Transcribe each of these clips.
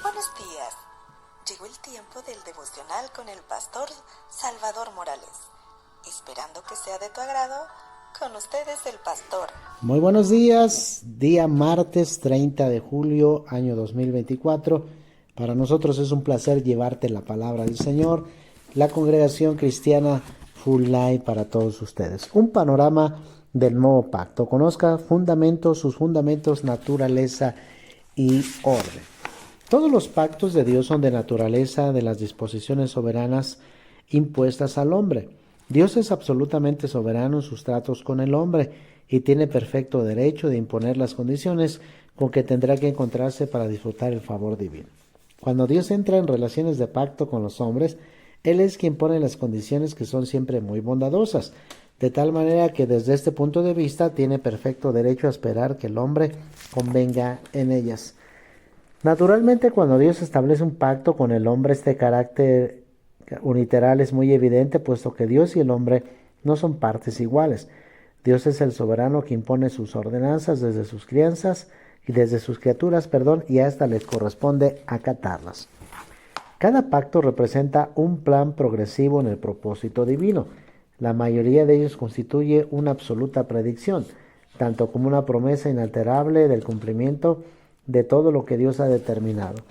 Buenos días. Llegó el tiempo del devocional con el pastor Salvador Morales. Esperando que sea de tu agrado, con ustedes el pastor. Muy buenos días, día martes 30 de julio, año 2024. Para nosotros es un placer llevarte la palabra del Señor, la congregación cristiana Full Life para todos ustedes. Un panorama del nuevo pacto. Conozca sus fundamentos, naturaleza y orden. Todos los pactos de Dios son de naturaleza de las disposiciones soberanas impuestas al hombre. Dios es absolutamente soberano en sus tratos con el hombre y tiene perfecto derecho de imponer las condiciones con que tendrá que encontrarse para disfrutar el favor divino. Cuando Dios entra en relaciones de pacto con los hombres, Él es quien pone las condiciones que son siempre muy bondadosas, de tal manera que desde este punto de vista tiene perfecto derecho a esperar que el hombre convenga en ellas. Naturalmente, cuando Dios establece un pacto con el hombre, este carácter unilateral es muy evidente, puesto que Dios y el hombre no son partes iguales. Dios es el soberano que impone sus ordenanzas desde sus criaturas, y a esta les corresponde acatarlas. Cada pacto representa un plan progresivo en el propósito divino. La mayoría de ellos constituye una absoluta predicción, tanto como una promesa inalterable del cumplimiento de todo lo que Dios ha determinado.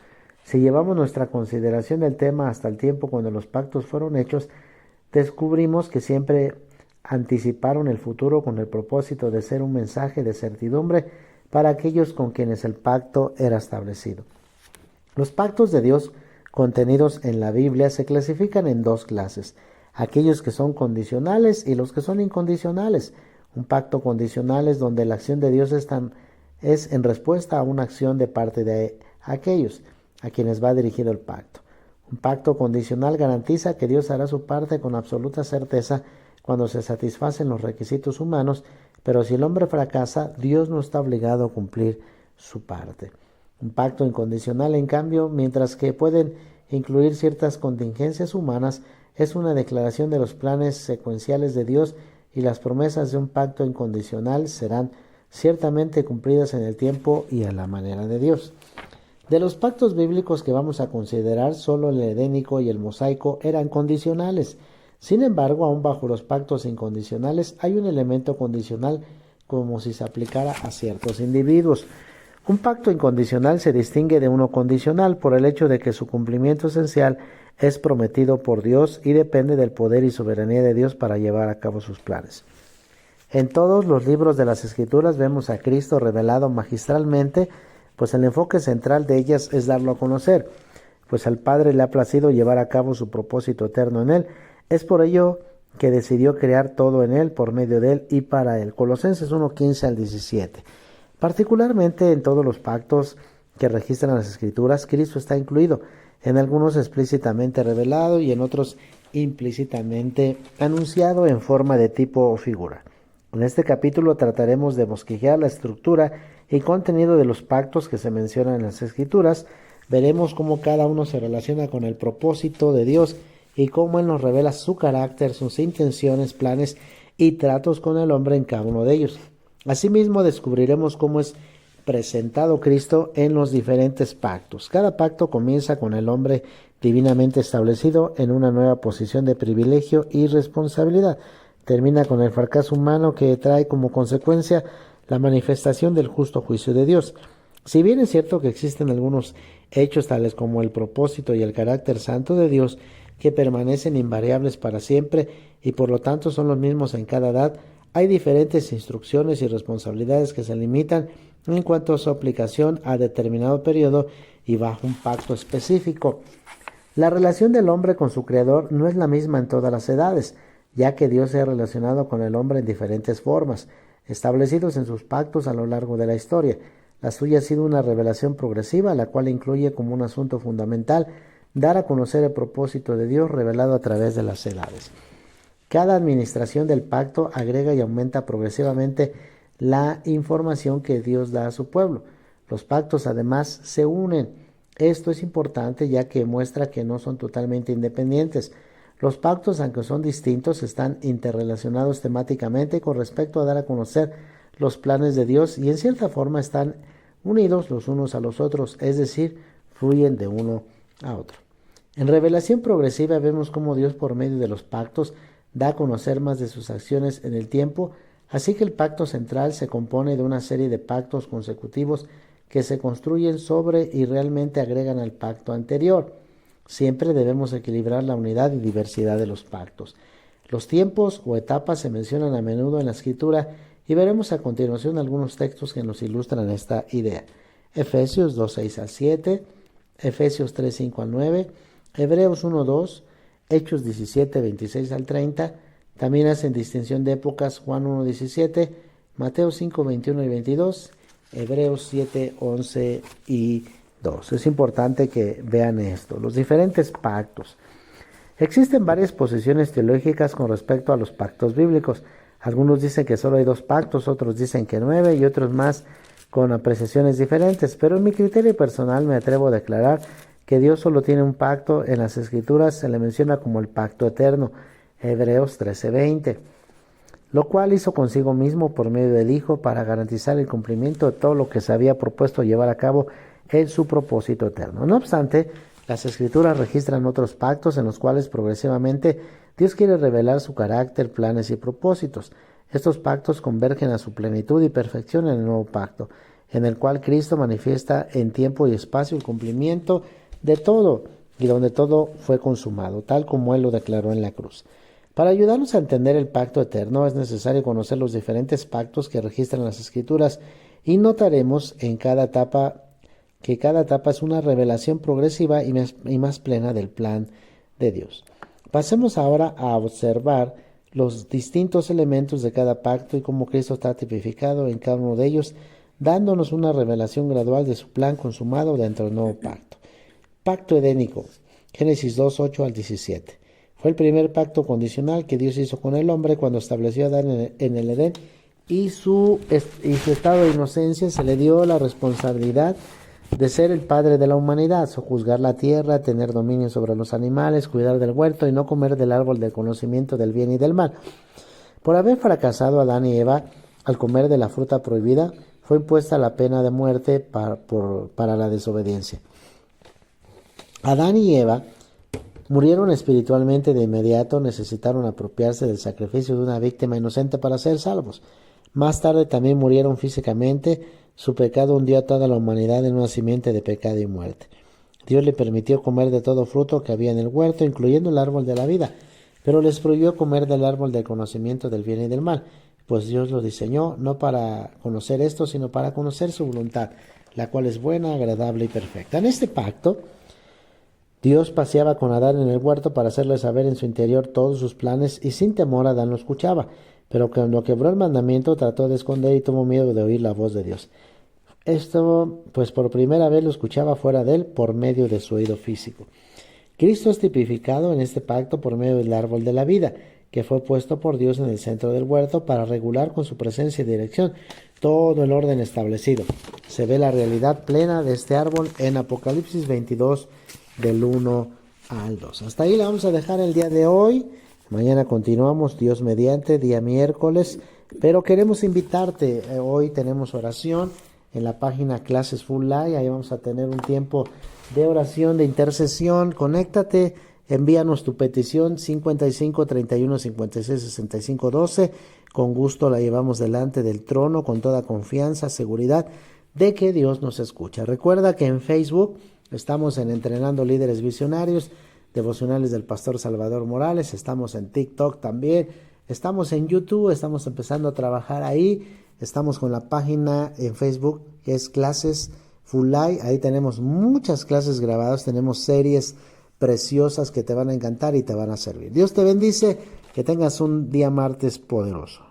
Si llevamos nuestra consideración del tema hasta el tiempo cuando los pactos fueron hechos, descubrimos que siempre anticiparon el futuro con el propósito de ser un mensaje de certidumbre para aquellos con quienes el pacto era establecido. Los pactos de Dios contenidos en la Biblia se clasifican en dos clases: aquellos que son condicionales y los que son incondicionales. Un pacto condicional es donde la acción de Dios es en respuesta a una acción de parte de aquellos a quienes va dirigido el pacto. Un pacto condicional garantiza que Dios hará su parte con absoluta certeza cuando se satisfacen los requisitos humanos, pero si el hombre fracasa, Dios no está obligado a cumplir su parte. Un pacto incondicional, en cambio, mientras que pueden incluir ciertas contingencias humanas, es una declaración de los planes secuenciales de Dios, y las promesas de un pacto incondicional serán ciertamente cumplidas en el tiempo y a la manera de Dios. De los pactos bíblicos que vamos a considerar, solo el edénico y el mosaico eran condicionales. Sin embargo, aún bajo los pactos incondicionales hay un elemento condicional, como si se aplicara a ciertos individuos. Un pacto incondicional se distingue de uno condicional por el hecho de que su cumplimiento esencial es prometido por Dios y depende del poder y soberanía de Dios para llevar a cabo sus planes. En todos los libros de las Escrituras vemos a Cristo revelado magistralmente, pues el enfoque central de ellas es darlo a conocer, pues al Padre le ha placido llevar a cabo su propósito eterno en Él. Es por ello que decidió crear todo en Él, por medio de Él y para Él. Colosenses 1:15 al 17. Particularmente en todos los pactos que registran las Escrituras, Cristo está incluido, en algunos explícitamente revelado y en otros implícitamente anunciado en forma de tipo o figura. En este capítulo trataremos de bosquejar la estructura y contenido de los pactos que se mencionan en las Escrituras. Veremos cómo cada uno se relaciona con el propósito de Dios y cómo Él nos revela su carácter, sus intenciones, planes y tratos con el hombre en cada uno de ellos. Asimismo, descubriremos cómo es presentado Cristo en los diferentes pactos. Cada pacto comienza con el hombre divinamente establecido en una nueva posición de privilegio y responsabilidad. Termina con el fracaso humano que trae como consecuencia la manifestación del justo juicio de Dios. Si bien es cierto que existen algunos hechos tales como el propósito y el carácter santo de Dios que permanecen invariables para siempre y por lo tanto son los mismos en cada edad, hay diferentes instrucciones y responsabilidades que se limitan en cuanto a su aplicación a determinado periodo y bajo un pacto específico. La relación del hombre con su Creador no es la misma en todas las edades, ya que Dios se ha relacionado con el hombre en diferentes formas, establecidos en sus pactos a lo largo de la historia. La suya ha sido una revelación progresiva, la cual incluye como un asunto fundamental dar a conocer el propósito de Dios revelado a través de las edades. Cada administración del pacto agrega y aumenta progresivamente la información que Dios da a su pueblo. Los pactos además se unen. Esto es importante ya que muestra que no son totalmente independientes. Los pactos, aunque son distintos, están interrelacionados temáticamente con respecto a dar a conocer los planes de Dios y en cierta forma están unidos los unos a los otros, es decir, fluyen de uno a otro. En revelación progresiva vemos cómo Dios por medio de los pactos da a conocer más de sus acciones en el tiempo, así que el pacto central se compone de una serie de pactos consecutivos que se construyen sobre y realmente agregan al pacto anterior. Siempre debemos equilibrar la unidad y diversidad de los pactos. Los tiempos o etapas se mencionan a menudo en la Escritura y veremos a continuación algunos textos que nos ilustran esta idea. Efesios 2:6-7, Efesios 3:5-9, Hebreos 1:2, Hechos 17:26-30, también hacen distinción de épocas Juan 1:17, Mateo 5:21 y 22, Hebreos 7:11 y 2. Es importante que vean esto, los diferentes pactos. Existen varias posiciones teológicas con respecto a los pactos bíblicos. Algunos dicen que solo hay 2 pactos, otros dicen que 9 y otros más con apreciaciones diferentes, pero en mi criterio personal me atrevo a declarar que Dios solo tiene un pacto. En las Escrituras se le menciona como el pacto eterno, Hebreos 13:20, lo cual hizo consigo mismo por medio del Hijo para garantizar el cumplimiento de todo lo que se había propuesto llevar a cabo en su propósito eterno. No obstante, las Escrituras registran otros pactos en los cuales progresivamente Dios quiere revelar su carácter, planes y propósitos. Estos pactos convergen a su plenitud y perfección en el nuevo pacto, en el cual Cristo manifiesta en tiempo y espacio el cumplimiento de todo y donde todo fue consumado, tal como Él lo declaró en la cruz. Para ayudarnos a entender el pacto eterno es necesario conocer los diferentes pactos que registran las Escrituras y notaremos en cada etapa que cada etapa es una revelación progresiva y más plena del plan de Dios. Pasemos ahora a observar los distintos elementos de cada pacto y cómo Cristo está tipificado en cada uno de ellos, dándonos una revelación gradual de su plan consumado dentro del nuevo pacto. Pacto edénico, Génesis 2:8-17. Fue el primer pacto condicional que Dios hizo con el hombre cuando estableció a Adán en el Edén y su estado de inocencia. Se le dio la responsabilidad de ser el padre de la humanidad, sojuzgar la tierra, tener dominio sobre los animales, cuidar del huerto y no comer del árbol del conocimiento del bien y del mal. Por haber fracasado Adán y Eva al comer de la fruta prohibida, fue impuesta la pena de muerte para la desobediencia. Adán y Eva murieron espiritualmente de inmediato, necesitaron apropiarse del sacrificio de una víctima inocente para ser salvos. Más tarde también murieron físicamente. Su pecado hundió a toda la humanidad en una simiente de pecado y muerte. Dios le permitió comer de todo fruto que había en el huerto, incluyendo el árbol de la vida, pero les prohibió comer del árbol del conocimiento del bien y del mal, pues Dios lo diseñó no para conocer esto, sino para conocer su voluntad, la cual es buena, agradable y perfecta. En este pacto, Dios paseaba con Adán en el huerto para hacerle saber en su interior todos sus planes y sin temor Adán lo escuchaba, pero cuando quebró el mandamiento trató de esconder y tuvo miedo de oír la voz de Dios. Esto, pues por primera vez lo escuchaba fuera de él por medio de su oído físico. Cristo es tipificado en este pacto por medio del árbol de la vida, que fue puesto por Dios en el centro del huerto para regular con su presencia y dirección todo el orden establecido. Se ve la realidad plena de este árbol en Apocalipsis 22, del 1 al 2. Hasta ahí la vamos a dejar el día de hoy. Mañana continuamos, Dios mediante, día miércoles, pero queremos invitarte. Hoy tenemos oración en la página Clases Full Life. Ahí vamos a tener un tiempo de oración, de intercesión. Conéctate, envíanos tu petición 55 31 56 65 12. Con gusto la llevamos delante del trono con toda confianza, seguridad de que Dios nos escucha. Recuerda que en Facebook estamos en Entrenando Líderes Visionarios, devocionales del Pastor Salvador Morales. Estamos en TikTok también. Estamos en YouTube, estamos empezando a trabajar ahí. Estamos con la página en Facebook que es Clases Full Life. Ahí tenemos muchas clases grabadas, tenemos series preciosas que te van a encantar y te van a servir. Dios te bendice, que tengas un día martes poderoso.